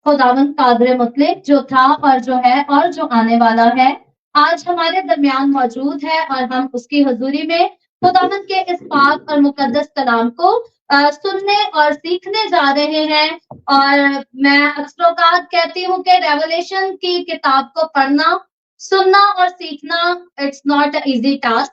खुदावंद कादर मुतलक जो था और जो है और जो आने वाला है, आज हमारे दरमियान मौजूद है और हम उसकी हुजूरी में खुदावंद के इस पाक और मुकद्दस कलाम को सुनने और सीखने जा रहे हैं। और मैं अक्सर औकात कहती हूँ कि रेवलेशन की किताब को पढ़ना, सुनना और सीखना it's not a easy task.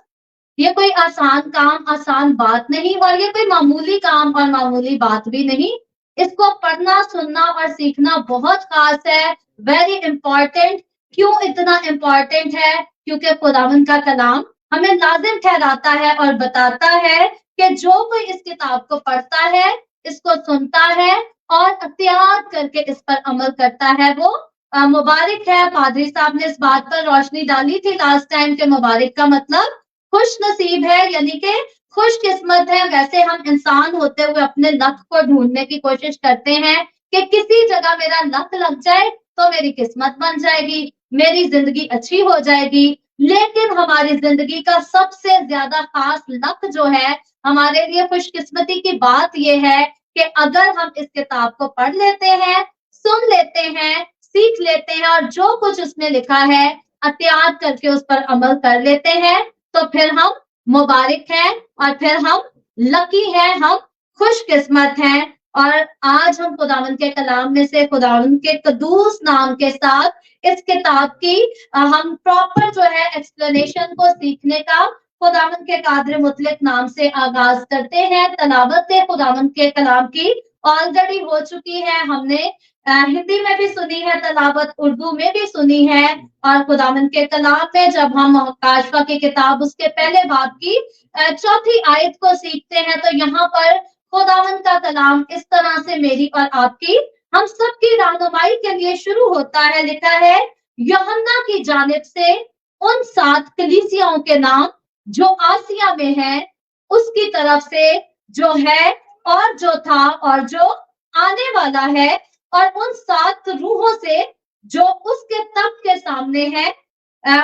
ये कोई आसान काम, आसान बात नहीं, और ये कोई मामूली काम और मामूली बात भी नहीं। इसको पढ़ना, सुनना और सीखना बहुत खास है, वेरी इंपॉर्टेंट। क्यों इतना इम्पोर्टेंट है? क्योंकि खुदावंद का कलाम हमें लाजिम ठहराता है और बताता है कि जो कोई इस किताब को पढ़ता है, इसको सुनता है और अख्तियार करके इस पर अमल करता है, वो मुबारक है। पादरी साहब ने इस बात पर रोशनी डाली थी लास्ट टाइम के मुबारक का मतलब खुश नसीब है, यानी कि खुश किस्मत है। वैसे हम इंसान होते हुए अपने लक को ढूंढने की कोशिश करते हैं कि किसी जगह मेरा लक लग जाए तो मेरी किस्मत बन जाएगी, मेरी जिंदगी अच्छी हो जाएगी। लेकिन हमारी जिंदगी का सबसे ज्यादा खास लक जो है, हमारे लिए खुशकिस्मती की बात यह है कि अगर हम इस किताब को पढ़ लेते हैं, सुन लेते हैं, सीख लेते हैं और जो कुछ उसमें लिखा है अख्तियार करके उस पर अमल कर लेते हैं, तो फिर हम मुबारक हैं और फिर हम लकी हैं, हम खुशकिस्मत हैं। और आज हम खुदावंद के कलाम में से खुदावंद के कदूस नाम के साथ इस किताब की हम प्रॉपर जो है एक्सप्लेनेशन को सीखने का खुदावंद के कादर मुतलक नाम से आगाज करते हैं। तलावत खुदावंद के कलाम की ऑलरेडी हो चुकी है, हमने हिंदी में भी सुनी है तलावत, उर्दू में भी सुनी है। और खुदावंद के कलाम में जब हम काशफा की किताब उसके पहले बाब की चौथी आयत को सीखते हैं, तो यहाँ पर खुदावंद का कलाम इस तरह से मेरी और आपकी, हम सबकी रहनुमाई के लिए शुरू होता है। लिखा है, यूहन्ना की जानिब से उन 7 कलीसियाओं के नाम जो आसिया में है, उसकी तरफ से जो है और जो था और जो आने वाला है, और उन 7 रूहों से जो उसके तख्त के सामने है,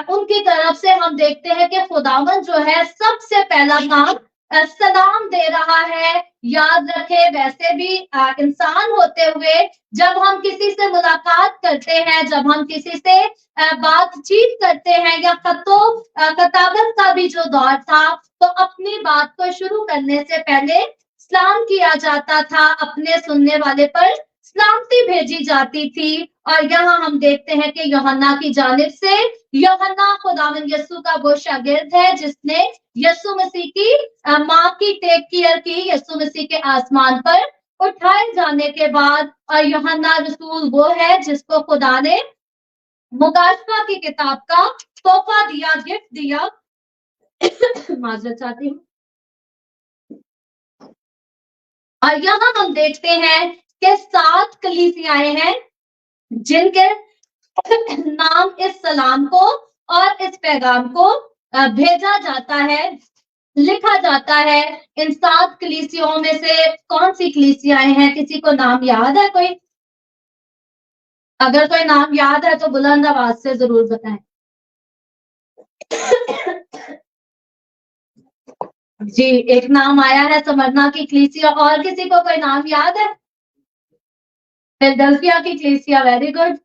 उनकी तरफ से हम देखते हैं कि खुदावंद जो है सबसे पहला काम सलाम दे रहा है। याद रखे, वैसे भी इंसान होते हुए जब हम किसी से मुलाकात करते हैं, जब हम किसी से बातचीत करते हैं, या कताबत का भी जो दौर था, तो अपनी बात को शुरू करने से पहले सलाम किया जाता था, अपने सुनने वाले पर सलामती भेजी जाती थी। और यहाँ हम देखते हैं कि यूहन्ना की जानिब से, यूहन्ना खुदावंद यीशु का वो शागिर्द है जिसने यीशु मसीह की माँ की टेक केयर की, यीशु मसीह के आसमान पर उठाए जाने के बाद। और यूहन्ना रसूल वो है जिसको खुदा ने मुकाशफा की किताब का तोहफा दिया, गिफ्ट दिया। माजरत चाहती हूँ। और यहाँ हम देखते हैं कि 7 कलीसियाएं हैं जिनके नाम इस सलाम को और इस पैगाम को भेजा जाता है, लिखा जाता है। इन 7 कलीसियाओं में से कौन सी कलीसियाएं हैं? किसी को नाम याद है? कोई अगर कोई नाम याद है तो बुलंद आवाज से जरूर बताएं। जी, एक नाम आया है समरना की कलीसिया। और किसी को कोई नाम याद है? फिलडेल्फिया की कलीसिया, वेरी गुड।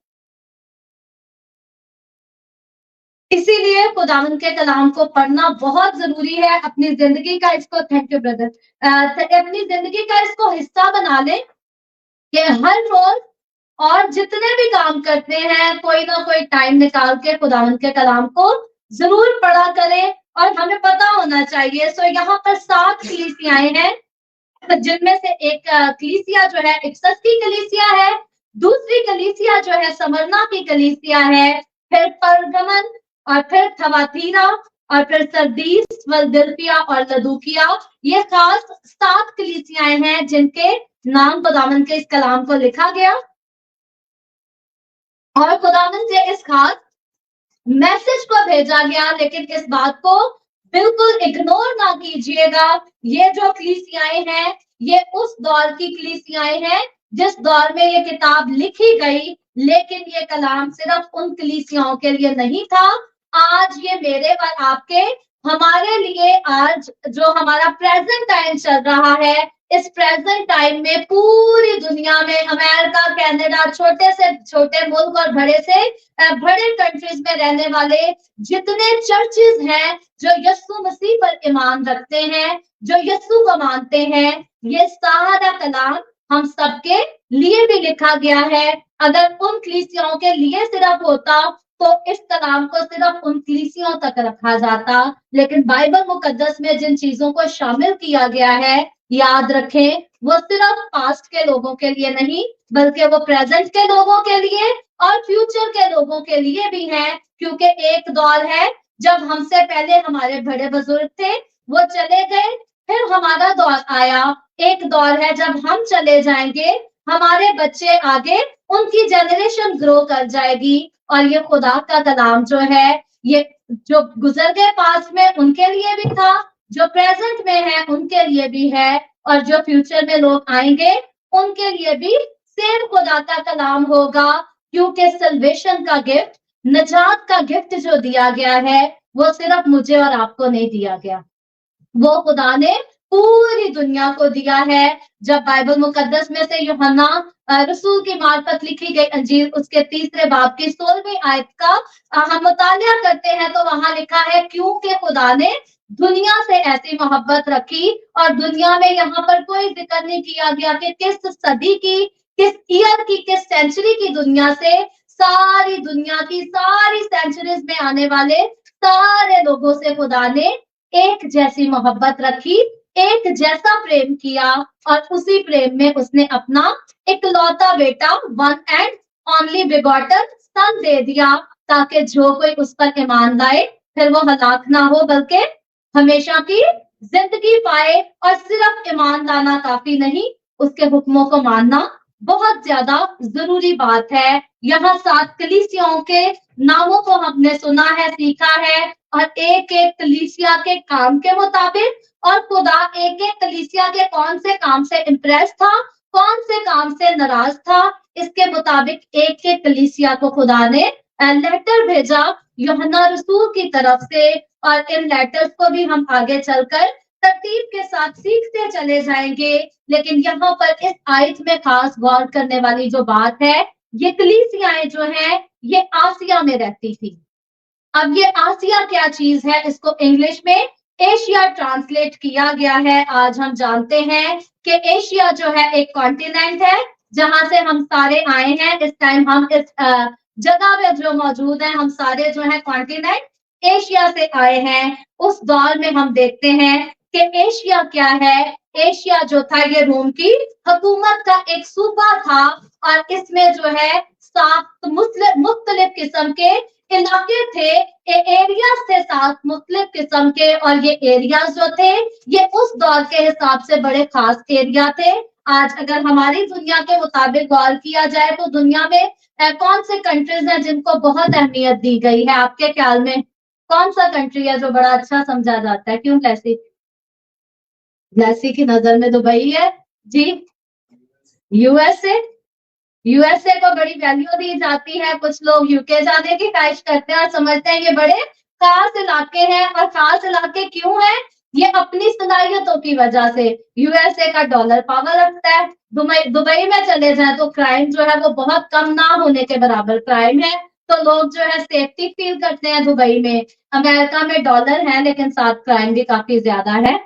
इसीलिए खुदावंद के कलाम को पढ़ना बहुत जरूरी है। अपनी जिंदगी का इसको, थैंक यू ब्रदर, अपनी जिंदगी का इसको हिस्सा बना ले कि हर रोज और जितने भी काम करते हैं, कोई ना कोई टाइम निकाल के खुदावंद के कलाम को जरूर पढ़ा करें और हमें पता होना चाहिए। सो यहाँ पर 7 कलीसियाएं हैं, जिनमें से एक कलीसिया जो है इफिसस की कलीसिया है, दूसरी कलीसिया जो है समरना की कलीसिया है, फिर परगमन, और फिर थवातीरा, और फिर सरदीस, फिलडेल्फिया और लदूकिया। ये खास 7 कलीसियाएं हैं जिनके नाम खुदावंद के इस कलाम को लिखा गया और खुदावंद से इस खास मैसेज को भेजा गया। लेकिन इस बात को बिल्कुल इग्नोर ना कीजिएगा, ये जो कलीसियाएं हैं ये उस दौर की कलीसियाएं हैं जिस दौर में ये किताब लिखी गई, लेकिन ये कलाम सिर्फ उन कलीसियाओं के लिए नहीं था। आज ये मेरे और आपके, हमारे लिए आज जो हमारा प्रेजेंट टाइम चल रहा है, इस प्रेजेंट टाइम में पूरी दुनिया में अमेरिका, कनाडा, छोटे से छोटे मुल्क और बड़े से बड़े कंट्रीज में रहने वाले जितने चर्चेज हैं जो यीशु मसीह पर ईमान रखते हैं, जो यीशु को मानते हैं, ये सारा कलाम हम सबके लिए भी लिखा गया है। अगर उन कलीसियाओं के लिए सिर्फ होता तो इस कलाम को सिर्फ उन कलीसियाओं तक रखा जाता, लेकिन बाइबल मुकद्दस में जिन चीजों को शामिल किया गया है, याद रखें, वो सिर्फ पास्ट के लोगों के लिए नहीं, बल्कि वो प्रेजेंट के लोगों के लिए और फ्यूचर के लोगों के लिए भी है। क्योंकि एक दौर है जब हमसे पहले हमारे बड़े बुजुर्ग थे, वो चले गए, फिर हमारा दौर आया। एक दौर है जब हम चले जाएंगे, हमारे बच्चे आगे, उनकी जनरेशन ग्रो कर जाएगी। और ये खुदा का कलाम जो है, ये जो गुजर गए पास्ट में उनके लिए भी था, जो प्रेजेंट में है उनके लिए भी है, और जो फ्यूचर में लोग आएंगे उनके लिए भी सेम खुदा का कलाम होगा। क्योंकि सल्वेशन का गिफ्ट, नजात का गिफ्ट जो दिया गया है, वो सिर्फ मुझे और आपको नहीं दिया गया, वो खुदा ने पूरी दुनिया को दिया है। जब बाइबल मुकद्दस में से यूहन्ना रसूल की मार्फत लिखी गई अंजील उसके 3 बाब की 16वीं आयत का हम मुतालिया करते हैं, तो वहां लिखा है, क्योंकि खुदा ने दुनिया से ऐसी मोहब्बत रखी, और दुनिया में यहाँ पर कोई जिक्र नहीं किया गया कि किस सदी की, किस ईयर की, किस सेंचुरी की दुनिया से, सारी दुनिया की सारी सेंचुरीज में आने वाले सारे लोगों से खुदा ने एक जैसी मोहब्बत रखी, एक जैसा प्रेम किया, और उसी प्रेम में उसने अपना इकलौता बेटा, वन एंड ओनली बिगॉटन सन दे दिया, ताकि जो कोई उस पर ईमान लाए फिर वो हलाक ना हो, बल्कि हमेशा की जिंदगी पाए। और सिर्फ ईमान लाना काफी नहीं, उसके हुक्मों को मानना बहुत ज्यादा जरूरी बात है। यहाँ 7 कलीसियाओं के नामों को हमने सुना है, सीखा है, और एक एक कलीसिया के काम के मुताबिक, और खुदा एक एक कलीसिया के कौन से काम से इम्प्रेस था, कौन से काम से नाराज था, इसके मुताबिक एक एक कलीसिया को खुदा ने लेटर भेजा यूहन्ना रसूल की तरफ से। और इन लेटर्स को भी हम आगे चलकर तरतीब के साथ सीखते चले जाएंगे। लेकिन यहाँ पर इस आयत में खास गौर करने वाली जो बात है, ये कलीसियाएं जो हैं ये आसिया में रहती थी। अब ये आसिया क्या चीज है, इसको इंग्लिश में एशिया ट्रांसलेट किया गया है। आज हम जानते हैं कि एशिया जो है एक कॉन्टिनेंट है, जहां से हम सारे आए हैं। इस टाइम हम इस जगह में जो मौजूद हैं, हम सारे जो है कॉन्टिनेंट एशिया से आए हैं। उस दौर में हम देखते हैं कि एशिया क्या है। एशिया जो था ये रोम की हुकूमत का एक सूबा था, और इसमें जो है 7 मुख्तलिफ किस्म के इलाके थे, एरियाज थे 7 मुख्तलिफ किस्म के। और ये एरियाज जो थे ये उस दौर के हिसाब से बड़े खास एरिया थे। आज अगर हमारी दुनिया के मुताबिक गौर किया जाए तो दुनिया में कौन से कंट्रीज हैं जिनको बहुत अहमियत दी गई है? आपके ख्याल में कौन सा कंट्री है जो बड़ा अच्छा समझा जाता है? क्यों ब्लेसी? ब्लेसी की नजर में दुबई है जी। यूएसए, यूएसए को बड़ी वैल्यू दी जाती है। कुछ लोग यूके जाने की ख्वाहिश करते हैं और समझते हैं ये बड़े खास इलाके हैं। और खास इलाके क्यों हैं? ये अपनी सलाहियतों की वजह से। यूएसए का डॉलर पावर रखता है। दुबई में चले जाए तो क्राइम जो है वो बहुत कम ना होने के बराबर क्राइम है, तो लोग जो है सेफ्टी फील करते हैं दुबई में। अमेरिका में डॉलर है लेकिन साथ क्राइम भी काफी ज्यादा है।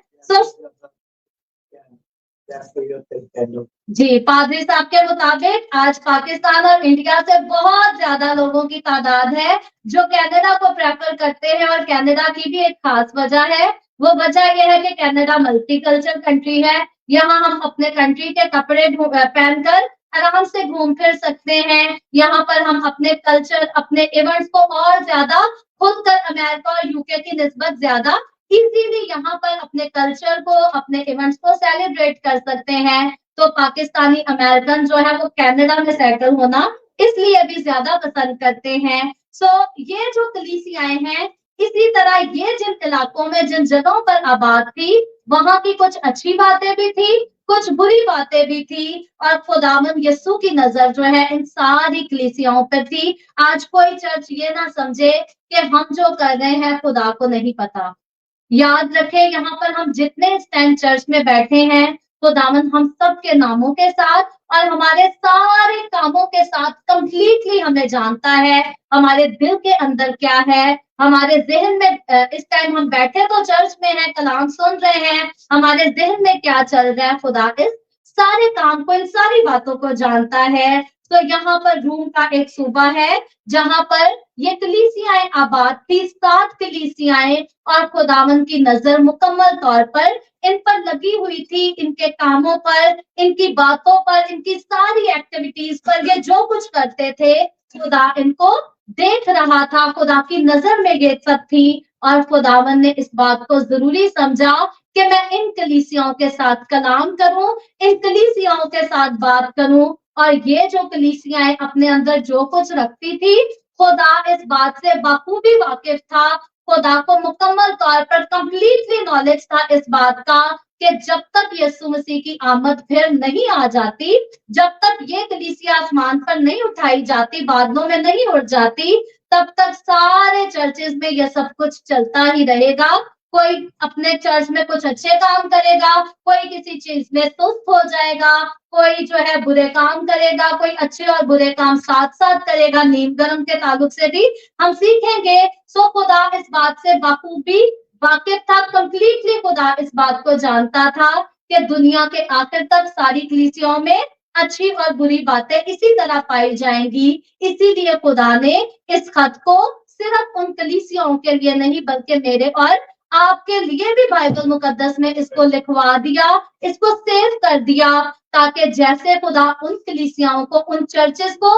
जी, पादरी साहब के मुताबिक आज पाकिस्तान और इंडिया से बहुत ज्यादा लोगों की तादाद है जो कनाडा को प्रेफर करते हैं। और कनाडा की भी एक खास वजह है, वो वजह यह है कि कनाडा मल्टी कल्चर कंट्री है। यहाँ हम अपने कंट्री के कपड़े पहनकर आराम से घूम फिर सकते हैं। यहाँ पर हम अपने कल्चर, अपने इवेंट्स को और ज्यादा खुलकर अमेरिका और यूके की निस्बत ज्यादा इजीली यहाँ पर अपने कल्चर को, अपने इवेंट्स को सेलिब्रेट कर सकते हैं। तो पाकिस्तानी अमेरिकन जो है वो कनाडा में सेटल होना इसलिए भी ज्यादा पसंद करते हैं। ये जो कलीसियाएं हैं, इसी तरह ये जिन इलाकों में, जिन जगहों पर आबाद थी, वहां की कुछ अच्छी बातें भी थी, कुछ बुरी बातें भी थी। और खुदावंद यीशु की नजर जो है इन सारी कलीसियाओं पर थी। आज कोई चर्च ये ना समझे कि हम जो कर रहे हैं खुदा को नहीं पता। याद रखें, यहाँ पर हम जितने इस टाइम चर्च में बैठे हैं, खुदावन हम सब के नामों के साथ और हमारे सारे कामों के साथ कंप्लीटली हमें जानता है, हमारे दिल के अंदर क्या है, हमारे ज़हन में इस टाइम हम बैठे तो चर्च में हैं, कलाम सुन रहे हैं, हमारे ज़हन में क्या चल रहा है, खुदा इस सारे काम को, इन सारी बातों को जानता है। तो यहाँ पर रूम का एक सूबा है जहां पर ये कलीसियाएं आबाद थी, 7 कलीसियाएं, और खुदावन की नजर मुकम्मल तौर पर इन पर लगी हुई थी, इनके कामों पर, इनकी बातों पर, इनकी सारी एक्टिविटीज पर, ये जो कुछ करते थे खुदा इनको देख रहा था, खुदा की नजर में ये सब थी। और खुदावन ने इस बात को जरूरी समझा कि मैं इन कलीसियाओं के साथ कलाम करूं, इन कलीसियाओं के साथ बात करूं, और ये जो कलीसियाएं अपने अंदर जो कुछ रखती थी, खुदा इस बात से बखूबी वाकिफ था। खुदा को मुकम्मल तौर पर कंप्लीटली नॉलेज था इस बात का कि जब तक यीशु मसीह की आमद फिर नहीं आ जाती, जब तक ये कलीसिया आसमान पर नहीं उठाई जाती, बादलों में नहीं उड़ जाती, तब तक सारे चर्चेज में ये सब कुछ चलता ही रहेगा। कोई अपने चर्च में कुछ अच्छे काम करेगा, कोई किसी चीज में सुस्त हो जाएगा, कोई जो है बुरे काम करेगा, कोई अच्छे और बुरे काम साथ साथ करेगा। नीम गरम के ताल्लुक से भी हम सीखेंगे। सो खुदा इस बात से बखूबी वाकिफ था, कंप्लीटली खुदा इस बात को जानता था कि दुनिया के आखिर तक सारी कलीसियाओं में अच्छी और बुरी बातें इसी तरह पाई जाएंगी। इसीलिए खुदा ने इस खत को सिर्फ उन कलीसियाओं के लिए नहीं बल्कि मेरे और आपके लिए भी बाइबल मुकद्दस में इसको लिखवा दिया, इसको सेव कर दिया, ताकि जैसे खुदा उन कलीसियाओं को, उन चर्चेस को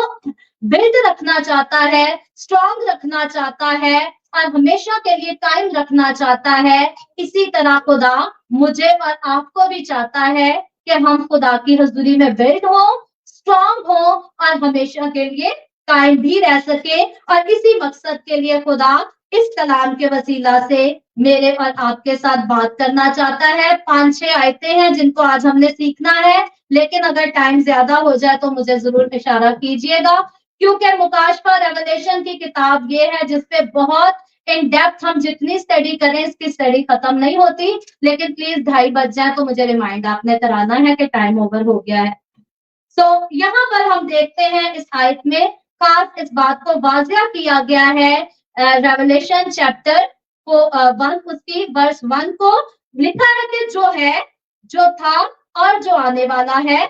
बिल्ड रखना चाहता है, स्ट्रॉन्ग रखना चाहता है और हमेशा के लिए कायम रखना चाहता है, इसी तरह खुदा मुझे और आपको भी चाहता है कि हम खुदा की हजूरी में बिल्ड हो, स्ट्रॉन्ग हो और हमेशा के लिए कायम भी रह सके। और इसी मकसद के लिए खुदा इस कलाम के वसीला से मेरे और आपके साथ बात करना चाहता है। 5-6 आयतें हैं जिनको आज हमने सीखना है, लेकिन अगर टाइम ज्यादा हो जाए तो मुझे जरूर इशारा कीजिएगा, क्योंकि मुकाशफा रेवलेशन की किताब ये है जिसपे बहुत इन डेप्थ हम जितनी स्टडी करें इसकी स्टडी खत्म नहीं होती। लेकिन प्लीज 2:30 बज जाए तो मुझे रिमाइंड आपने कराना है कि टाइम ओवर हो गया है। सो यहाँ पर हम देखते हैं इस आयत में खास इस बात को वाज़िया किया गया है। रेवलेशन चैप्टर को 1 उसकी वर्स 1 को लिखा है कि जो है, जो था और जो आने वाला है,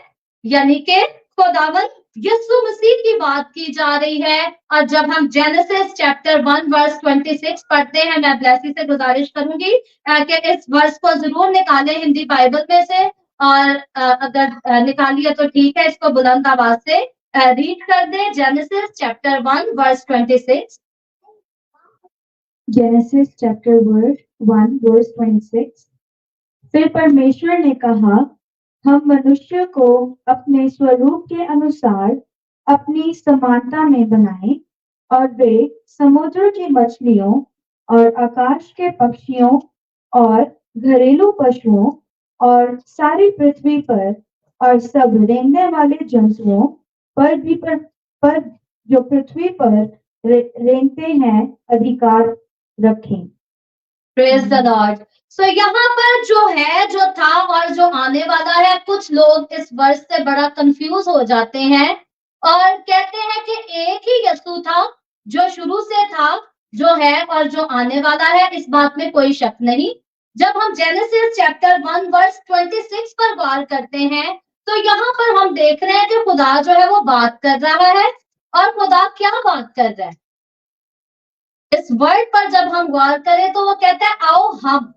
यानी कि खुदावन यीशु मसीह की बात की जा रही है। और जब हम जेनेसिस चैप्टर 1 वर्स 26 पढ़ते हैं, मैं ब्लेसी से गुजारिश करूंगी कि इस वर्स को जरूर निकालें हिंदी बाइबल में से, और अगर निकालिए तो ठीक है, इसको बुलंद आवाज से रीड कर दे। Genesis chapter 1 verse 26। Genesis chapter 1 verse 26। फिर परमेश्वर ने कहा, हम मनुष्य को अपने स्वरूप के अनुसार अपनी समानता में बनाएं, और वे समुद्र की मछलियों और आकाश के पक्षियों और घरेलू पशुओं और सारी पृथ्वी पर और सब रेंगने वाले जंतुओं पर भी पर जो पृथ्वी पर रेंगते हैं अधिकार रखें। Praise the Lord. सो यहाँ पर जो है, जो था और जो आने वाला है, कुछ लोग इस वर्ष से बड़ा कंफ्यूज हो जाते हैं और कहते हैं कि एक ही यीशु था जो शुरू से था, जो है और जो आने वाला है। इस बात में कोई शक नहीं। जब हम जेनेसिस चैप्टर 1 वर्स 26 पर गौर करते हैं तो यहाँ पर हम देख रहे हैं कि खुदा जो है वो बात कर रहा है। और खुदा क्या बात कर रहा है इस वर्ड पर जब हम गौर करें तो वो कहता है आओ हम।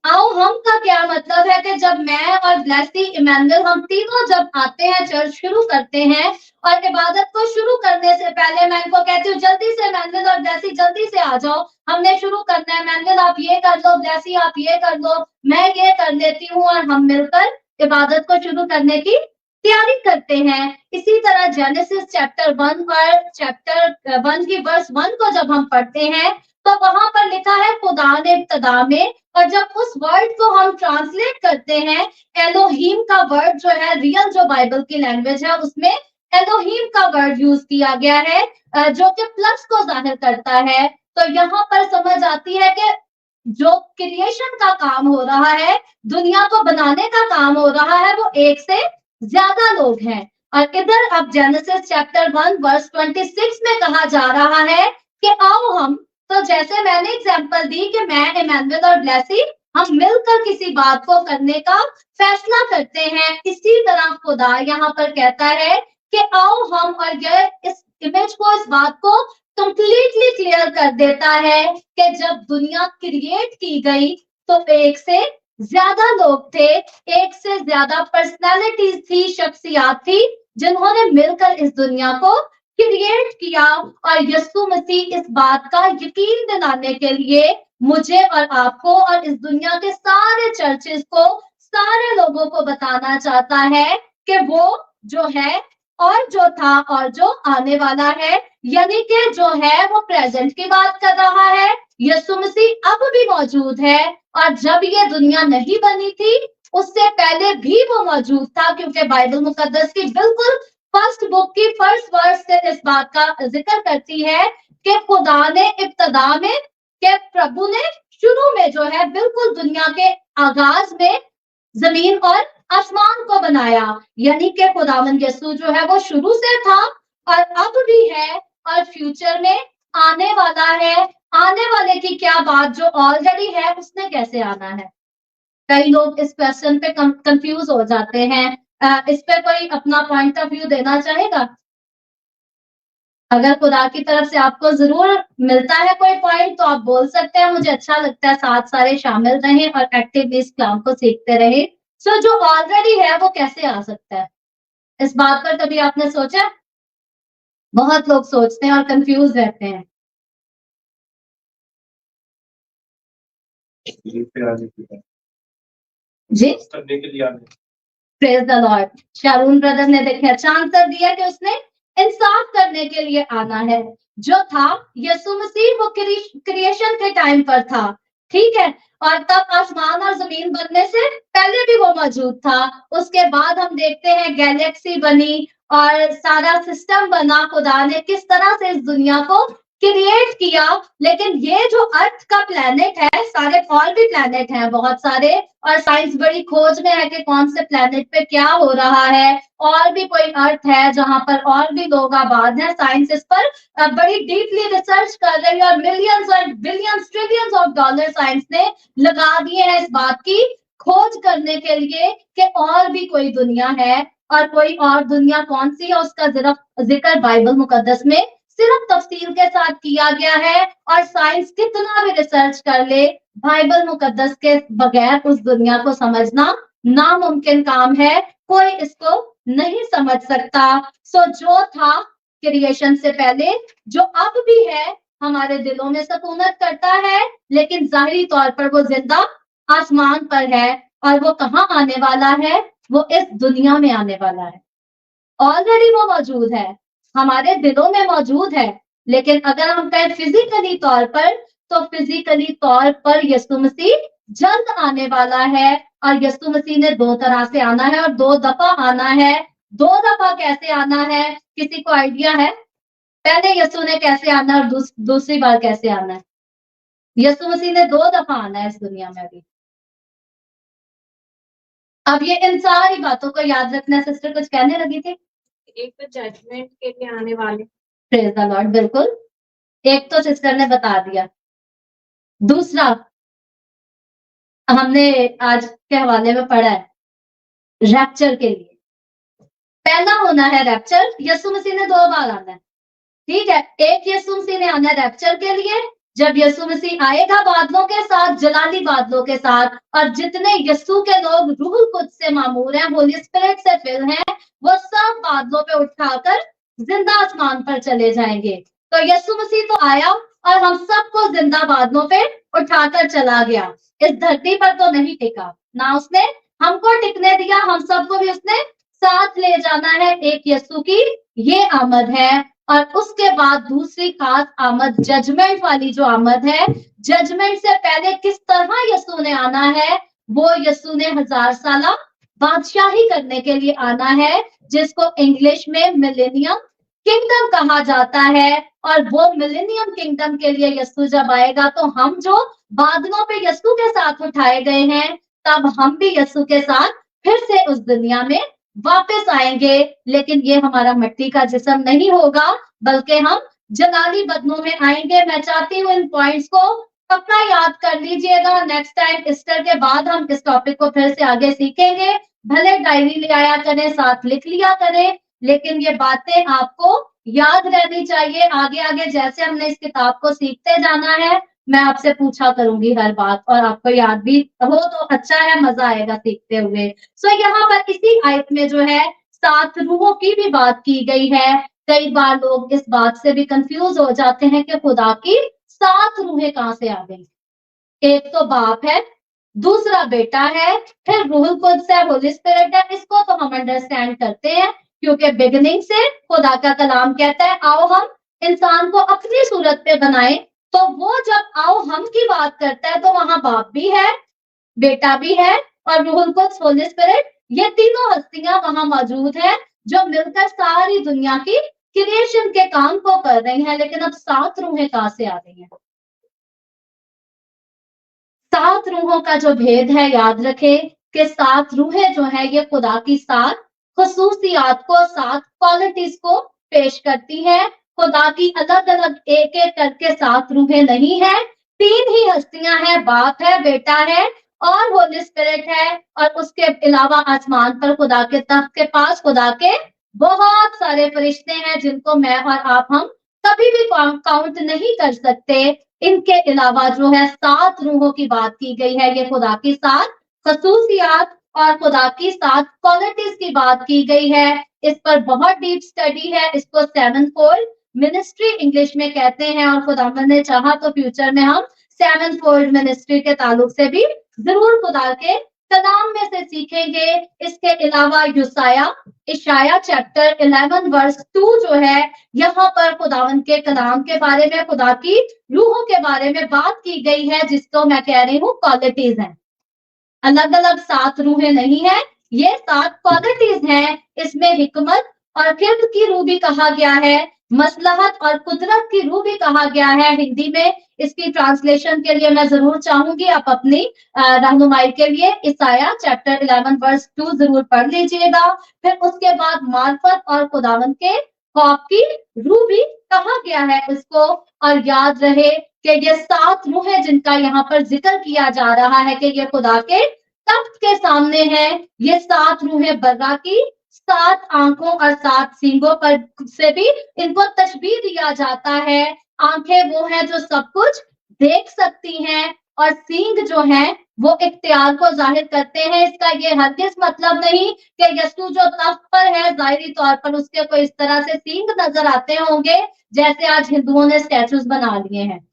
आओ हम का क्या मतलब है कि जब मैं और ब्लेसी इमैनुअल हम तीनों जब आते हैं, चर्च शुरू करते हैं, और इबादत को शुरू करने से पहले मैं इनको कहती हूँ जल्दी से इमैनुअल और ब्लेसी जल्दी से आ जाओ, हमने शुरू करना है। इमैनुअल आप ये कर लो, ब्लेसी आप ये कर लो, मैं ये कर लेती हूँ, और हम मिलकर इबादत को शुरू करने की तैयारी करते हैं। इसी तरह जेनेसिस चैप्टर 1 और चैप्टर 1 की वर्स 1 को जब हम पढ़ते हैं तो वहां पर लिखा है खुदा ने इब्तिदा में, और जब उस वर्ड को हम ट्रांसलेट करते हैं, एलोहीम का वर्ड जो है, रियल जो बाइबल की लैंग्वेज है उसमें एलोहीम का वर्ड यूज किया गया है, जो कि प्लस को जाहिर करता है। तो यहाँ पर समझ आती है कि जो क्रिएशन का काम हो रहा है, दुनिया को बनाने का काम हो रहा है, वो एक से ज्यादा लोग हैं। और इधर अब जेनेसिस चैप्टर 1 वर्स 26 में कहा जा रहा है कि आओ हम, तो जैसे मैंने एग्जांपल दी कि मैं, इमैनुअल और ब्लेसी, हम मिलकर किसी बात को करने का फैसला करते हैं, इसी तरह खुदा यहाँ पर कहता है कि आओ हम, और ये इस इमेज को, इस बात को कंप्लीटली क्लियर कर देता है कि जब दुनिया क्रिएट की गई तो एक से ज्यादा लोग थे, एक से ज्यादा पर्सनालिटीज थी, शख्सियात थी, जिन्होंने मिलकर इस दुनिया को क्रिएट किया। और यीशु मसीह इस बात का यकीन दिलाने के लिए मुझे और आपको और इस दुनिया के सारे चर्चेस को, सारे लोगों को बताना चाहता है कि वो जो है और जो था और जो आने वाला है, यानी कि जो है वो प्रेजेंट की बात कर रहा है। यीशु मसीह अब भी मौजूद है, और जब ये दुनिया नहीं बनी थी उससे पहले भी वो मौजूद था, क्योंकि बाइबल मुकद्दस की बिल्कुल फर्स्ट बुक की फर्स्ट वर्स से इस बात का जिक्र करती है कि खुदा ने इब्तदा में, कि प्रभु ने शुरू में जो है बिल्कुल दुनिया के आगाज में जमीन और आसमान को बनाया, यानी कि खुदावंद यीशु जो है वो शुरू से था और अब भी है और फ्यूचर में आने वाला है। आने वाले की क्या बात, जो ऑलरेडी है उसने कैसे आना है? कई लोग इस क्वेश्चन पे कंफ्यूज हो जाते हैं। इस पे कोई अपना पॉइंट ऑफ व्यू देना चाहेगा? अगर खुदा की तरफ से आपको जरूर मिलता है कोई पॉइंट तो आप बोल सकते हैं, मुझे अच्छा लगता है, साथ सारे शामिल रहें और एक्टिवली इस कलाम को सीखते रहें। सो जो ऑलरेडी है वो कैसे आ सकता है? इस बात पर कभी आपने सोचा? बहुत लोग सोचते हैं और कंफ्यूज रहते हैं। जी, करने के लिए आने। Praise the lord. Sharoon brother ने देखे अच्छा आंसर दिया कि उसने इंसाफ करने के लिए आना है। जो था यीशु मसीह वो क्रिएशन के टाइम पर था, ठीक है, और तब आसमान और जमीन बनने से पहले भी वो मौजूद था। उसके बाद हम देखते हैं गैलेक्सी बनी और सारा सिस्टम बना, खुदा ने किस तरह से इस दुनिया को क्रिएट किया। लेकिन ये जो अर्थ का प्लेनेट है, सारे और भी प्लेनेट हैं बहुत सारे, और साइंस बड़ी खोज में है कि कौन से प्लेनेट पे क्या हो रहा है, और भी कोई अर्थ है जहां पर और भी लोग आबाद हैं। साइंस इस पर बड़ी डीपली रिसर्च कर रही है और मिलियंस और billions trillions of dollar science ने लगा दिए हैं इस बात की खोज करने के लिए कि और भी कोई दुनिया है, और कोई और दुनिया कौन सी है उसका जिक्र बाइबल मुकद्दस में सिर्फ तफसील के साथ किया गया है। और साइंस कितना भी रिसर्च कर ले, बाइबल मुकद्दस के बगैर उस दुनिया को समझना नामुमकिन काम है, कोई इसको नहीं समझ सकता। सो जो था क्रिएशन से पहले, जो अब भी है, हमारे दिलों में सकूनत करता है, लेकिन जाहिरी तौर पर वो जिंदा आसमान पर है। और वो कहाँ आने वाला है? वो इस दुनिया में आने वाला है। ऑलरेडी वो मौजूद है, हमारे दिलों में मौजूद है, लेकिन अगर हम कहें फिजिकली तौर पर, तो फिजिकली तौर पर यीशु मसीह जल्द आने वाला है। और यीशु मसीह ने दो तरह से आना है और 2 दफा आना है। 2 दफा कैसे आना है, किसी को आइडिया है? पहले यीशु ने कैसे आना और दूसरी बार कैसे आना है? यीशु मसीह ने 2 दफा आना है इस दुनिया में अभी। अब ये इन सारी बातों को याद रखना। सिस्टर कुछ कहने लगी थी? एक तो जजमेंट के लिए आने वाले। Praise the Lord. बिल्कुल, एक तो सिस्टर ने बता दिया। दूसरा हमने आज के हवाले में पढ़ा है रैप्चर के लिए। पहला होना है रैप्चर, यीशु मसीह ने 2 बार आना है, ठीक है। एक यीशु मसीह ने आना है रैप्चर के लिए, जब यीशु मसीह आएगा बादलों के साथ, जलाली बादलों के साथ, और जितने यीशु के लोग रूहुल कुद्स से मामूर हैं, होली स्पिरिट से फिल हैं, वो सब बादलों पे उठाकर जिंदा आसमान पर चले जाएंगे। तो यीशु मसीह तो आया और हम सबको जिंदा बादलों पे उठाकर चला गया। इस धरती पर तो नहीं टिका, ना उसने हमको टिकने दिया, हम सबको भी उसने साथ ले जाना है। एक यीशु की ये आमद है। और उसके बाद दूसरी खास आमद जजमेंट वाली जो आमद है, जजमेंट से पहले किस तरह यीशु ने आना है, वो यीशु ने 1000 साला बादशाही करने के लिए आना है, जिसको इंग्लिश में मिलेनियम किंगडम कहा जाता है। और वो मिलेनियम किंगडम के लिए यीशु जब आएगा तो हम जो बादलों पे यीशु के साथ उठाए गए हैं, तब हम भी यीशु के साथ फिर से उस दुनिया में वापस आएंगे। लेकिन ये हमारा मिट्टी का जिस्म नहीं होगा, बल्कि हम जलाली बदनों में आएंगे। मैं चाहती हूँ इन पॉइंट्स को पक्का याद कर लीजिएगा। नेक्स्ट टाइम ईस्टर के बाद हम इस टॉपिक को फिर से आगे सीखेंगे। भले डायरी ले आया करें, साथ लिख लिया करें, लेकिन ये बातें आपको याद रहनी चाहिए। आगे आगे जैसे हमने इस किताब को सीखते जाना है, मैं आपसे पूछा करूंगी हर बात, और आपको याद भी हो तो अच्छा है, मजा आएगा सीखते हुए। सो यहाँ पर इसी आयत में जो है 7 रूहों की भी बात की गई है। कई बार लोग इस बात से भी कंफ्यूज हो जाते हैं कि खुदा की 7 रूहें कहां से आ गई। एक तो बाप है, दूसरा बेटा है, फिर रूहुल कुद्स है, होली स्पिरिट है। इसको तो हम अंडरस्टैंड करते हैं, क्योंकि बिगिनिंग से खुदा का कलाम कहता है आओ हम इंसान को अपनी सूरत पे बनाएं। तो वो जब आओ हम की बात करता है तो वहां बाप भी है, बेटा भी है, और रूहुल कुद्स, होली स्पिरिट, ये तीनों हस्तियां वहां मौजूद है जो मिलकर सारी दुनिया की क्रिएशन के काम को कर रही हैं। लेकिन अब 7 रूहें कहां से आ रही हैं? 7 रूहों का जो भेद है, याद रखें कि 7 रूहें जो है ये खुदा की 7 खसूसियात को, 7 क्वालिटीज को पेश करती है। खुदा की अलग अलग एक एक करके 7 रूहें नहीं है, 3 ही हस्तियां हैं, बाप है, बेटा है और होली स्पिरिट है। और उसके अलावा आसमान पर खुदा के तख्त के पास खुदा के बहुत सारे फरिश्ते हैं, जिनको मैं और आप हम कभी भी काउंट नहीं कर सकते। इनके अलावा जो है 7 रूहों की बात की गई है। ये खुदा की 7 खसूसियात और खुदा की 7 क्वालिटीज की बात की गई है। इस पर बहुत डीप स्टडी है। इसको 7 फोल्ड मिनिस्ट्री इंग्लिश में कहते हैं, और खुदावंद ने चाहा तो फ्यूचर में हम 7 फोल्ड मिनिस्ट्री के ताल्लुक से भी जरूर खुदा के कलाम में से सीखेंगे। इसके अलावा इशाया चैप्टर 11 वर्स 2 जो है, यहाँ पर खुदावंद के कलाम के बारे में, खुदा की रूहों के बारे में बात की गई है, जिसको मैं कह रही हूँ क्वालिटीज हैं। अलग अलग 7 रूहें नहीं है, ये 7 क्वालिटीज हैं। इसमें हिकमत और खिल्क की रूह भी कहा गया है, मसलहत और कुदरत की रूह भी कहा गया है। हिंदी में इसकी ट्रांसलेशन के लिए मैं जरूर चाहूंगी आप अपनी रहनुमाई के लिए इसाया चैप्टर 11 वर्स 2 जरूर पढ़ लीजिएगा। फिर उसके बाद मार्फत और खुदावंद के खौफ की रूह भी कहा गया है उसको। और याद रहे कि ये 7 रूहें जिनका यहाँ पर जिक्र किया जा रहा है कि ये खुदा के तख्त के सामने है, ये 7 रूहें बर्रा की 7 आंखों और 7 सींगों पर से भी इनको तशबीह दिया जाता है। आंखें वो हैं जो सब कुछ देख सकती हैं, और सींग जो हैं वो इख्तियार को जाहिर करते हैं। इसका ये हरगिज मतलब नहीं कि यीशु जो तख्त पर है जाहिरी तौर पर उसके कोई इस तरह से सींग नजर आते होंगे जैसे आज हिंदुओं ने स्टैचूज बना लिए हैं।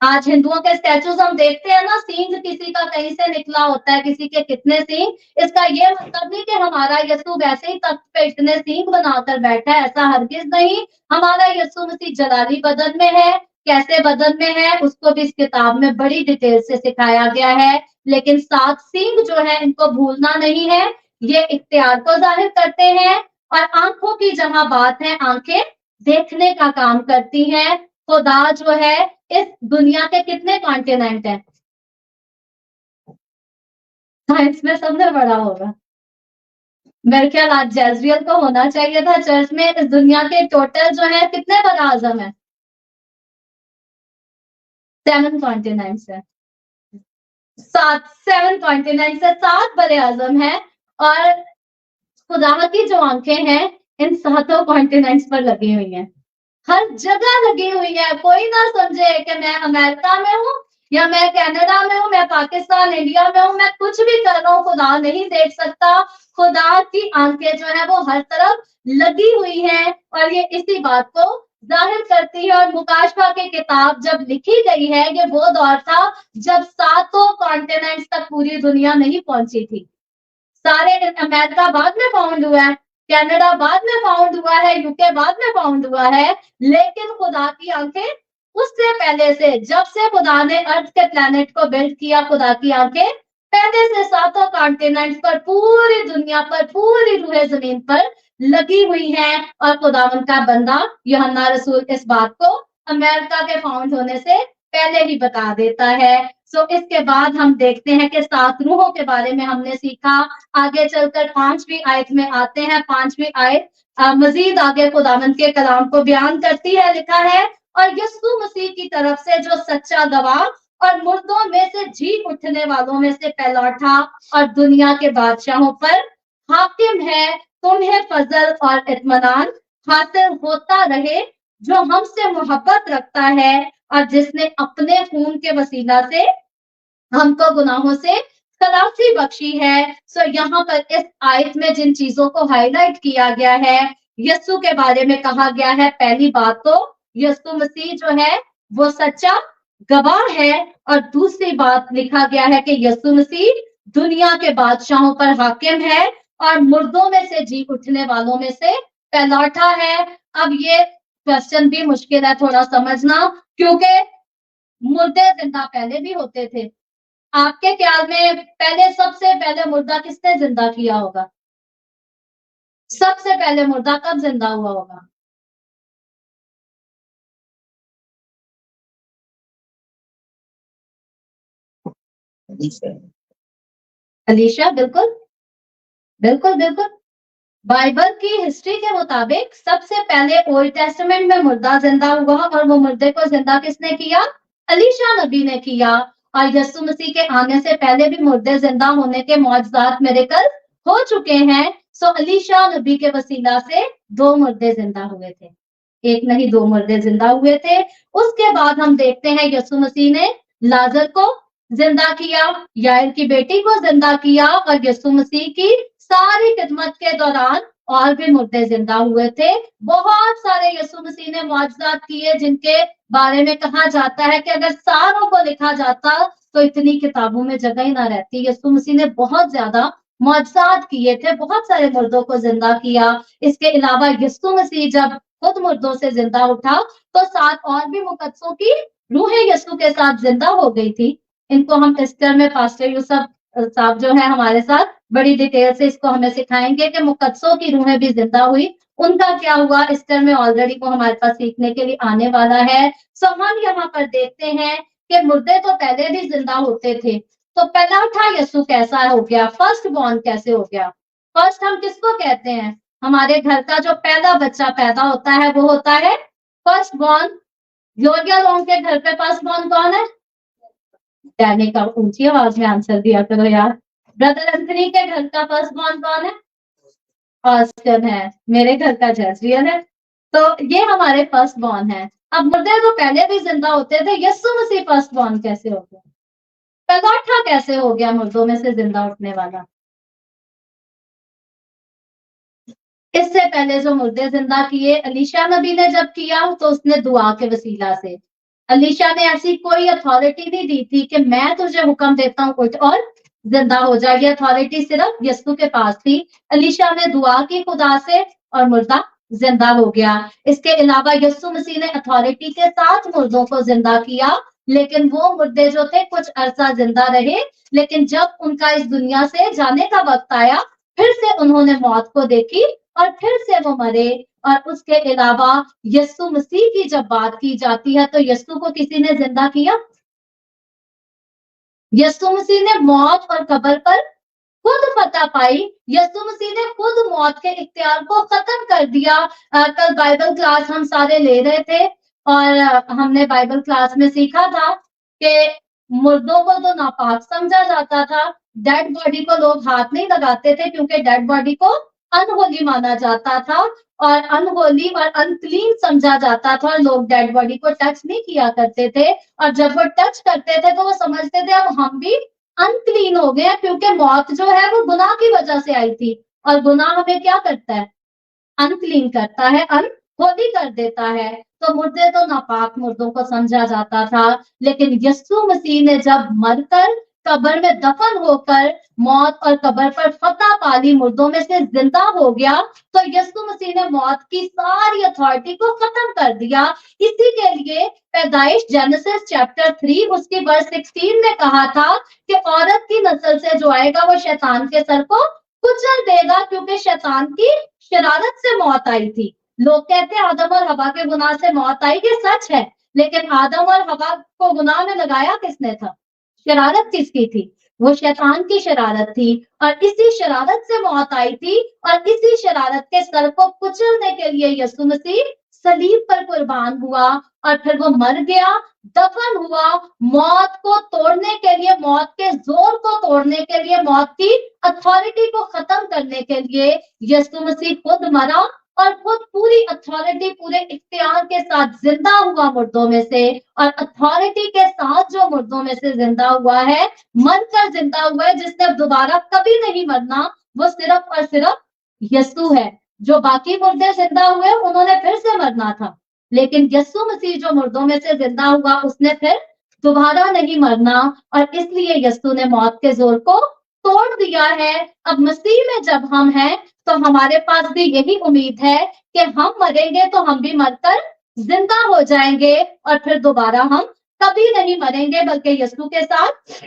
आज हिंदुओं के स्टैचूज हम देखते हैं ना, सींग किसी का कहीं से निकला होता है, किसी के कितने सींग। इसका ये मतलब नहीं कि हमारा यीशु वैसे ही तख्त पे इतने सींग बनाकर बैठा है, ऐसा हरगिज नहीं। हमारा यीशु मसीह जलाली बदन में है। कैसे बदन में है उसको भी इस किताब में बड़ी डिटेल से सिखाया गया है। लेकिन 7 सींग जो है इनको भूलना नहीं है, ये इख्तियार को जाहिर करते हैं। और आंखों की जहां बात है, आंखें देखने का काम करती हैं। खुदा जो है इस दुनिया के कितने कॉन्टिनेंट हैं? साइंस में सबसे बड़ा होगा। मेरे ख्याल आज जैजरियल को होना चाहिए था चर्च में। इस दुनिया के टोटल जो है कितने बड़े आजम है? 7 कॉन्टिनेंट्स है। 7 कॉन्टिनेंट्स है, 7 बड़े आजम है। और खुदा की जो आंखें हैं इन 7 कॉन्टिनेंट्स पर लगी हुई हैं, हर जगह लगी हुई है। कोई ना समझे कि मैं अमेरिका में हूँ या मैं कनाडा में हूँ, मैं पाकिस्तान इंडिया में हूँ, मैं कुछ भी कर रहा हूँ, खुदा नहीं देख सकता। खुदा की आंखें जो है वो हर तरफ लगी हुई हैं, और ये इसी बात को जाहिर करती है। और मुकाशफा की किताब जब लिखी गई है, ये वो दौर था जब 7 कॉन्टिनेंट्स तक पूरी दुनिया नहीं पहुंची थी। सारे अमेरिका बाद में फाउंड हुआ है, कनाडा बाद में फाउंड हुआ है, यूके बाद में फाउंड हुआ है, लेकिन खुदा की आंखें उससे पहले से, जब से खुदा ने अर्थ के प्लैनेट को बिल्ड किया, खुदा की आंखें पहले से 7 कॉन्टिनेंट्स पर, पूरी दुनिया पर, पूरी रूहे जमीन पर लगी हुई हैं और खुदावन का बंदा यूहन्ना रसूल इस बात को अमेरिका के फाउंड होने से पहले ही बता देता है। सो इसके बाद हम देखते हैं कि 7 रूहों के बारे में हमने सीखा। आगे चलकर 5वीं आयत में आते हैं। 5वीं आयत मजीद आगे खुदावन के कलाम को बयान करती है। लिखा है, और यीशु मसीह की तरफ से जो सच्चा गवाह और मुर्दों में से जी उठने वालों में से पहलौठा और दुनिया के बादशाहों पर हाकिम है, तुम्हें फजल और इत्मीनान हासिल होता रहे जो हमसे मोहब्बत रखता है और जिसने अपने खून के वसीला से हमको गुनाहों से खलासी बख्शी है। सो यहाँ पर इस आयत में जिन चीजों को हाईलाइट किया गया है, यीशु के बारे में कहा गया है। पहली बात तो यीशु मसीह जो है वो सच्चा गवाह है, और दूसरी बात लिखा गया है कि यीशु मसीह दुनिया के बादशाहों पर हाकिम है और मुर्दों में से जी उठने वालों में से पहलौठा है। अब ये क्वेश्चन भी मुश्किल है थोड़ा समझना, क्योंकि मुर्दे जिंदा पहले भी होते थे। आपके ख्याल में पहले सबसे पहले मुर्दा किसने जिंदा किया होगा? सबसे पहले मुर्दा कब जिंदा हुआ होगा? अलीशा, बिल्कुल बिल्कुल बिल्कुल। बाइबल की हिस्ट्री के मुताबिक सबसे पहले ओल्ड टेस्टामेंट में मुर्दा जिंदा हुआ, और वो मुर्दे को जिंदा किसने किया? अलीशा नबी ने किया। और यीशु मसीह के आने से पहले भी मुर्दे जिंदा होने के मौजज़ात मिरेकल हो चुके हैं। सो अलीशा नबी के वसीला से 2 मुर्दे जिंदा हुए थे, एक नहीं 2 मुर्दे जिंदा हुए थे। उसके बाद हम देखते हैं यीशु मसीह ने लाजर को जिंदा किया, याइर की बेटी को जिंदा किया, और यीशु मसीह की सारी खिदमत के दौरान और भी मुर्दे जिंदा हुए थे। बहुत सारे यीशु मसीह ने मौजज़ात किए जिनके बारे में कहा जाता है कि अगर सारों को लिखा जाता तो इतनी किताबों में जगह ही ना रहती। यीशु मसीह ने बहुत ज्यादा मौजज़ात किए थे, बहुत सारे मुर्दों को जिंदा किया। इसके अलावा यीशु मसीह जब खुद मुर्दों से जिंदा उठा तो 7 और भी मुकद्दसों की रूहें यीशु के साथ जिंदा हो गई थी। इनको हम ईस्टर में पास्टर यूसुफ साहब जो है हमारे साथ बड़ी डिटेल से इसको हमें सिखाएंगे कि मुकद्दसों की रूहें भी जिंदा हुई, उनका क्या हुआ ईस्टर में ऑलरेडी वो हमारे पास सीखने के लिए आने वाला है। सो हम यहाँ पर देखते हैं कि मुर्दे तो पहले भी जिंदा होते थे। तो पहला उठा यीशु कैसा हो गया? फर्स्ट बॉर्न कैसे हो गया? फर्स्ट हम किसको कहते हैं? हमारे घर का जो पहला बच्चा पैदा होता है वो होता है फर्स्ट बॉर्न। योग्य लोगों के घर पे फर्स्ट बॉर्न कौन है? डैनी का ऊंची आवाज में आंसर दिया करो यार। ब्रदर एंथनी के घर का फर्स्ट बॉर्न कौन है? ऑस्टिन है। मेरे घर का जैसरियल है। तो ये हमारे फर्स्ट बॉर्न है। अब मुर्दे तो पहले भी जिंदा होते थे, यीशु मसीह फर्स्ट बॉर्न कैसे हो गया? पहलौठा कैसे हो गया मुर्दों में से जिंदा उठने वाला? इससे पहले जो मुर्दे जिंदा किए अलीशा नबी ने जब किया तो उसने दुआ के वसीला से। अलीशा ने ऐसी कोई अथॉरिटी नहीं दी थी कि मैं तुझे हुक्म देता हूँ उठ और जिंदा हो जाए। ये अथॉरिटी सिर्फ यीशु के पास थी। अलीशा ने दुआ की खुदा से और मुर्दा जिंदा हो गया। इसके अलावा यीशु मसीह ने अथॉरिटी के साथ मुर्दों को जिंदा किया, लेकिन वो मुर्दे जो थे कुछ अरसा जिंदा रहे, लेकिन जब उनका इस दुनिया से जाने का वक्त आया फिर से उन्होंने मौत को देखी और फिर से वो मरे। और उसके अलावा यीशु मसीह की जब बात की जाती है तो यीशु को किसी ने जिंदा किया? यीशु मसीह ने मौत और कब्र पर खुद फतह पाई। यीशु मसीह ने खुद मौत के इख्तियार को खत्म कर दिया। कल बाइबल क्लास हम सारे ले रहे थे और हमने बाइबल क्लास में सीखा था कि मुर्दों को तो नापाक समझा जाता था, डेड बॉडी को लोग हाथ नहीं लगाते थे क्योंकि डेड बॉडी को अनहोली माना जाता था और अनहोली और अनक्लीन समझा जाता था। लोग डेड बॉडी को टच नहीं किया करते थे, और जब वो टच करते थे तो वो समझते थे अब हम भी अनक्लीन हो गए, क्योंकि मौत जो है वो गुनाह की वजह से आई थी, और गुनाह हमें क्या करता है? अनक्लीन करता है, अनहोली कर देता है। तो मुर्दे तो नापाक मुर्दों को समझा जाता था, लेकिन यीशु मसीह ने जब मरकर कब्र में दफन होकर मौत और कब्र पर फतह पाली, मुर्दों में से जिंदा हो गया, तो यीशु मसीह ने मौत की सारी अथॉरिटी को खत्म कर दिया। इसी के लिए पैदाइश जेनेसिस चैप्टर 3 उसकी वर्स 16 में कहा था कि औरत की नस्ल से जो आएगा वो शैतान के सर को कुचल देगा, क्योंकि शैतान की शरारत से मौत आई थी। लोग कहते हैं आदम और हवा के गुनाह से मौत आई, ये सच है, लेकिन आदम और हवा को गुनाह में लगाया किसने था? शरारत किसकी थी? वो शैतान की शरारत थी, और इसी शरारत से मौत आई थी, और इसी शरारत के सर को कुचलने के लिए यीशु मसीह सलीब पर कुर्बान हुआ, और फिर वो मर गया, दफन हुआ, मौत को तोड़ने के लिए, मौत के जोर को तोड़ने के लिए, मौत की अथॉरिटी को खत्म करने के लिए यीशु मसीह खुद मरा, और खुद पूरी अथॉरिटी, पूरे इख्तियार के साथ जिंदा हुआ मुर्दों में से, और अथॉरिटी के साथ जो मुर्दों में से जिंदा हुआ है, मरकर जिंदा हुआ है, जिसने अब दोबारा कभी नहीं मरना, वो सिर्फ और सिर्फ यीशु है। जो बाकी मुर्दे जिंदा हुए उन्होंने फिर से मरना था, लेकिन यीशु मसीह जो मुर्दों में से जिंदा हुआ उसने फिर दोबारा नहीं मरना, और इसलिए यीशु ने मौत के जोर को तोड़ दिया है। अब मसीह में जब हम हैं तो हमारे पास भी यही उम्मीद है कि हम मरेंगे तो हम भी मरकर जिंदा हो जाएंगे, और फिर दोबारा हम कभी नहीं मरेंगे, बल्कि यीशु के साथ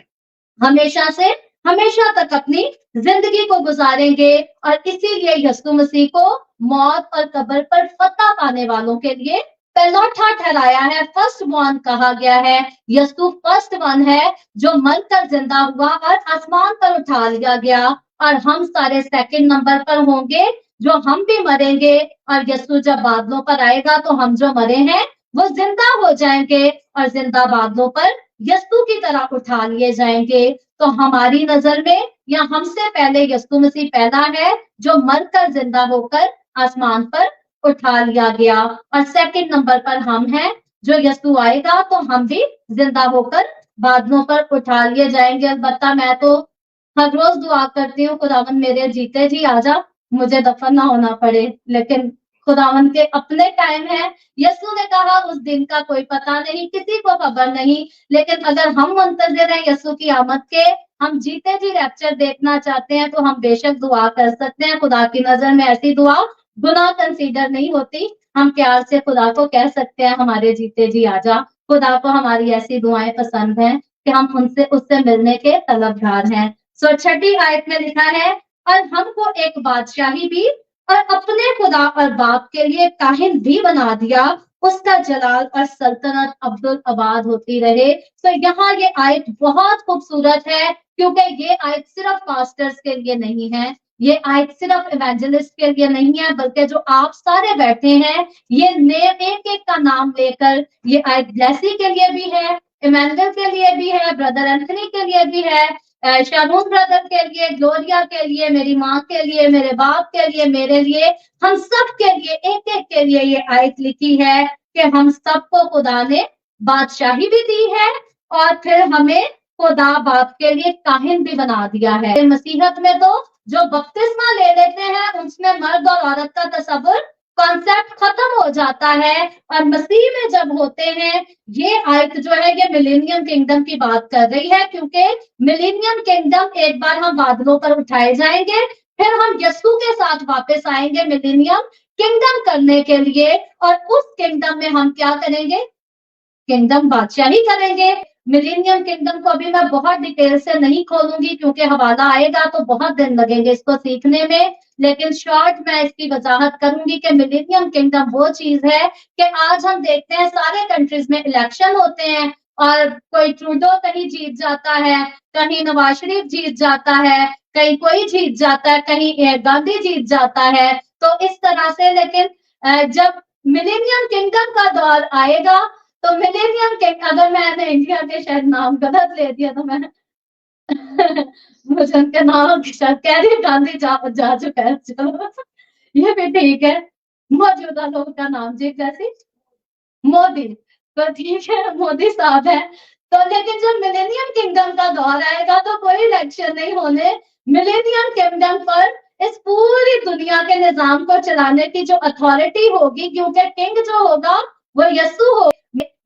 हमेशा से हमेशा तक अपनी जिंदगी को गुजारेंगे। और इसीलिए यीशु मसीह को मौत और कब्र पर फतह पाने वालों के लिए पहलौठा ठहराया है, फर्स्ट बॉर्न कहा गया है। यीशु फर्स्ट वन है जो मरकर जिंदा हुआ और आसमान पर उठा लिया गया, और हम सारे सेकंड नंबर पर होंगे जो हम भी मरेंगे, और यीशु जब बादलों पर आएगा तो हम जो मरे हैं वो जिंदा हो जाएंगे, और जिंदा बादलों पर यीशु की तरह उठा लिए जाएंगे। तो हमारी नजर में या हमसे पहले यीशु मसीह पहला है जो मरकर जिंदा होकर आसमान पर उठा लिया गया, और सेकंड नंबर पर हम हैं जो यीशु आएगा तो हम भी जिंदा होकर बादलों पर उठा लिए जाएंगे। अलबत्ता मैं तो हर रोज दुआ करती हूँ, खुदावन मेरे जीते जी आजा, मुझे दफन ना होना पड़े, लेकिन खुदावन के अपने टाइम है। यीशु ने कहा उस दिन का कोई पता नहीं, किसी को खबर नहीं, लेकिन अगर हम मुंतजिर हैं यीशु की आमद के, हम जीते जी रैप्चर देखना चाहते हैं, तो हम बेशक दुआ कर सकते हैं। खुदा की नजर में ऐसी दुआ गुनाह कंसीडर नहीं होती। हम प्यार से खुदा को कह सकते हैं हमारे जीते जी आजा। खुदा को हमारी ऐसी दुआएं पसंद हैं कि हम उनसे उससे मिलने के तलबगार हैं। सो छठी आयत में लिखा है, और हमको एक बादशाही भी और अपने खुदा और बाप के लिए काहिन भी बना दिया, उसका जलाल और सल्तनत अब्दुल आबाद होती रहे। तो यहाँ ये आयत बहुत खूबसूरत है, क्योंकि ये आयत सिर्फ पास्टर्स के लिए नहीं है, ये आयत सिर्फ इवेंजलिस्ट के लिए नहीं है, बल्कि जो आप सारे बैठे हैं, ये नेम एक एक का नाम लेकर ये आयत ब्लेसी के लिए भी है, इमैनुअल के लिए भी है, ब्रदर एंथनी के लिए भी है, शारून ब्रदर के लिए, ग्लोरिया के लिए, मेरी माँ के लिए, मेरे बाप के लिए, मेरे लिए, हम सब के लिए, एक एक के लिए ये आयत लिखी है कि हम सबको खुदा ने बादशाही भी दी है, और फिर हमें खुदा बाप के लिए काहिन भी बना दिया है। मसीहत में तो जो बपतिस्मा ले लेते हैं उसमें मर्द और औरत का तस्वुर कॉन्सेप्ट खत्म हो जाता है, और मसीह में जब होते हैं, ये आयत जो है ये मिलेनियम किंगडम की बात कर रही है, क्योंकि मिलेनियम किंगडम एक बार हम बादलों पर उठाए जाएंगे, फिर हम यीशु के साथ वापस आएंगे मिलेनियम किंगडम करने के लिए, और उस किंगडम में हम क्या करेंगे? किंगडम बादशाही करेंगे। मिलेनियम किंगडम को अभी मैं बहुत डिटेल से नहीं खोलूंगी, क्योंकि हवाला आएगा तो बहुत दिन लगेंगे इसको सीखने में, लेकिन शॉर्ट मैं इसकी वजाहत करूंगी कि मिलेनियम किंगडम वो चीज है कि आज हम देखते हैं सारे कंट्रीज में इलेक्शन होते हैं, और कोई ट्रूडो कहीं जीत जाता है, कहीं नवाज शरीफ जीत जाता है, कहीं कोई जीत जाता है, कहीं गांधी जीत जाता है। तो इस तरह से, लेकिन जब मिलेनियम किंगडम का दौर आएगा तो मिलेनियम किंग, अगर मैंने इंडिया के शायद नाम गलत ले दिया तो मैं मुझे उनके नाम शायद कैरी गांधी जा चुका है, चलो ये भी ठीक है। मौजूदा लोग का नाम जी जैसे मोदी, तो ठीक है मोदी साहब है। तो लेकिन जब मिलेनियम किंगडम का दौर आएगा तो कोई इलेक्शन नहीं होने। मिलेनियम किंगडम पर इस पूरी दुनिया के निजाम को चलाने की जो अथॉरिटी होगी, क्योंकि किंग जो होगा वो यीशु होगा,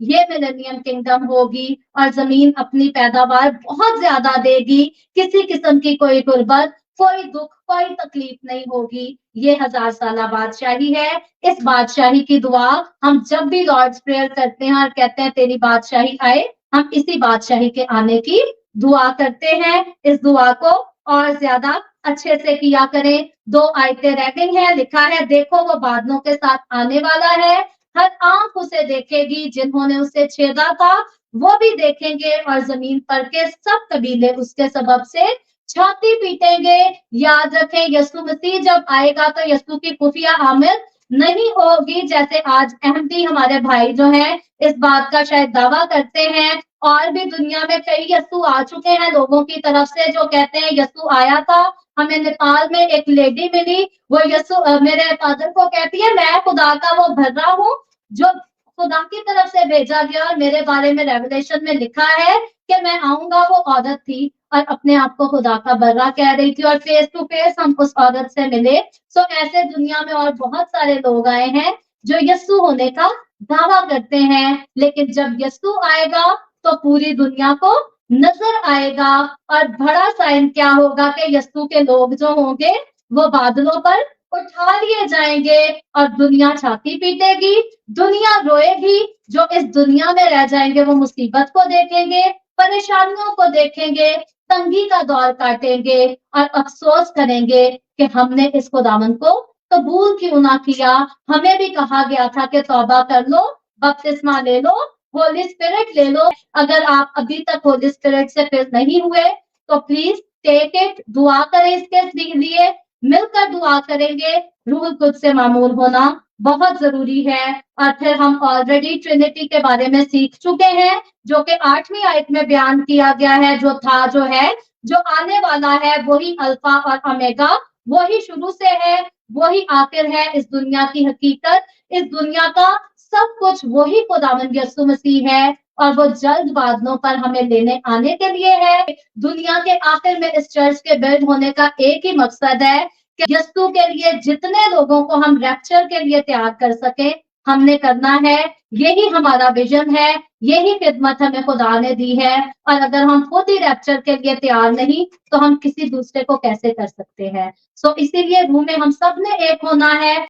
ये मिलेनियम किंगडम होगी, और जमीन अपनी पैदावार बहुत ज्यादा देगी, किसी किस्म की कोई गुर्बत, कोई दुख, कोई तकलीफ नहीं होगी। ये 1000 साला बादशाही है। इस बादशाही की दुआ हम जब भी लॉर्ड्स प्रेयर करते हैं और कहते हैं तेरी बादशाही आए, हम इसी बादशाही के आने की दुआ करते हैं। इस दुआ को और ज्यादा अच्छे से किया करें। 2 आयतें रह गई हैं, लिखा है देखो वो बादलों के साथ आने वाला है, हर आंख उसे देखेगी, जिन्होंने उसे छेदा था वो भी देखेंगे और जमीन पर के सब कबीले उसके सबब से छाती पीटेंगे। याद रखें यीशु मसीह जब आएगा तो यीशु की खुफिया आमद नहीं होगी, जैसे आज अहमदी हमारे भाई जो हैं इस बात का शायद दावा करते हैं। और भी दुनिया में कई यीशु आ चुके हैं लोगों की तरफ से जो कहते हैं यीशु आया था। हमें नेपाल में एक लेडी मिली, वो यीशु मेरे फादर को कहती है मैं खुदा का वो भर्रा हूँ जो खुदा की तरफ से भेजा गया, और मेरे बारे में रेवलेशन में लिखा है कि मैं आऊंगा। वो औरत थी और अपने आप को खुदा का बर्रा कह रही थी, और फेस टू फेस हम उस औरत से मिले। सो ऐसे दुनिया में और बहुत सारे लोग आए हैं जो यीशु होने का दावा करते हैं, लेकिन जब यीशु आएगा तो पूरी दुनिया को नजर आएगा। और बड़ा साइन क्या होगा कि यीशु के लोग जो होंगे वो बादलों पर उठा लिए जाएंगे और दुनिया छाती पीटेगी, दुनिया रोएगी। जो इस दुनिया में रह जाएंगे वो मुसीबत को देखेंगे, परेशानियों को देखेंगे, तंगी का दौर काटेंगे और अफसोस करेंगे कि हमने इस खुदावन को कबूल क्यों ना किया। हमें भी कहा गया था कि तौबा कर लो, बपतिस्मा ले लो, होली स्पिरिट ले लो। अगर आप अभी तक होली स्पिरिट से फिल नहीं हुए तो प्लीज टेक इट, दुआ करें इसके लिए, मिलकर दुआ करेंगे। रूह कुद से मामूल होना बहुत जरूरी है। और फिर हम ऑलरेडी ट्रिनिटी के बारे में सीख चुके हैं जो कि 8वीं आयत में बयान किया गया है, जो था, जो है, जो आने वाला है, वही अल्फा और ओमेगा, वही शुरू से है, वही आखिर है। इस दुनिया की हकीकत, इस दुनिया का सब कुछ वही खुदावंद यीशु मसीह है, और वो जल्द बादलों पर हमें लेने आने के लिए है। दुनिया के आखिर में इस चर्च के बिल्ड होने का एक ही मकसद है कि यीशु के लिए जितने लोगों को हम रैप्चर के लिए तैयार कर सके, हमने करना है। यही हमारा विजन है, यही खिदमत हमें खुदा ने दी है। और अगर हम खुद ही रैप्चर के लिए तैयार नहीं तो हम किसी दूसरे को कैसे कर सकते हैं। सो इसीलिए रूह में हम सब ने एक होना है।